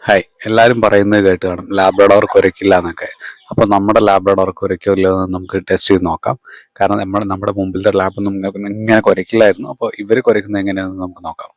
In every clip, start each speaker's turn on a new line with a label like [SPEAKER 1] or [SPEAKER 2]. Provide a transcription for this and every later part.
[SPEAKER 1] Hi, എല്ലാവരും പറയുന്നത് കേട്ട് കാണും ലാബ്രഡോർ കുരയ്ക്കില്ല എന്നൊക്കെ. അപ്പോൾ നമ്മുടെ ലാബ്രഡോർ കുരയ്ക്കില്ലോ എന്ന് നമുക്ക് ടെസ്റ്റ് ചെയ്ത് നോക്കാം. കാരണം നമ്മുടെ മുമ്പിലത്തെ ലാബൊന്നും ഇങ്ങനെ കുരയ്ക്കില്ലായിരുന്നു. അപ്പോൾ ഇവർ കുരയ്ക്കുന്നത് എങ്ങനെയാണെന്ന് നമുക്ക് നോക്കാം.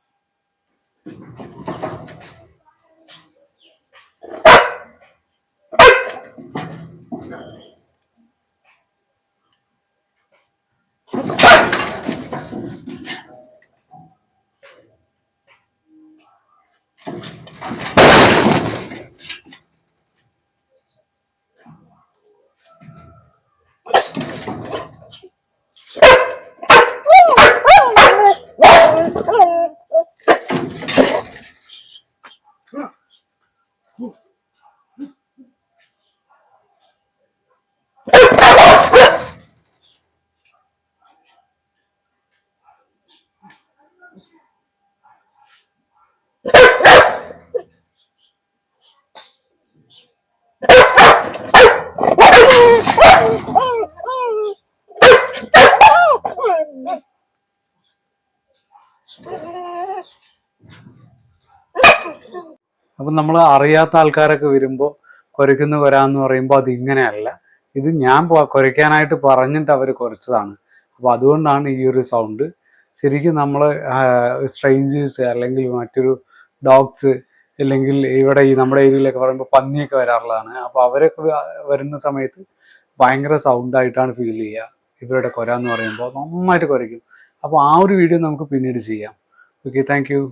[SPEAKER 1] അപ്പം നമ്മൾ അറിയാത്ത ആൾക്കാരൊക്കെ വരുമ്പോൾ കുരയ്ക്കുന്ന വരാന്ന് പറയുമ്പോൾ അത് ഇങ്ങനെയല്ല. ഇത് ഞാൻ കുരയ്ക്കാനായിട്ട് പറഞ്ഞിട്ട് അവർ കുരച്ചതാണ്. അപ്പോൾ അതുകൊണ്ടാണ് ഈ ഒരു സൗണ്ട്. ശരിക്കും നമ്മൾ സ്ട്രേഞ്ചേഴ്സ് അല്ലെങ്കിൽ മറ്റൊരു ഡോഗ്സ് അല്ലെങ്കിൽ ഇവിടെ ഈ നമ്മുടെ ഏരിയയിലൊക്കെ പറയുമ്പോൾ പന്നിയൊക്കെ വരാറുള്ളതാണ്. അപ്പോൾ അവരൊക്കെ വരുന്ന സമയത്ത് ഭയങ്കര സൗണ്ടായിട്ടാണ് ഫീൽ ചെയ്യുക. ഇവരുടെ കുര എന്ന് പറയുമ്പോൾ നന്നായിട്ട് കുരയ്ക്കും. അപ്പോൾ ആ ഒരു വീഡിയോ നമുക്ക് പിന്നീട് ചെയ്യാം. Okay, thank you.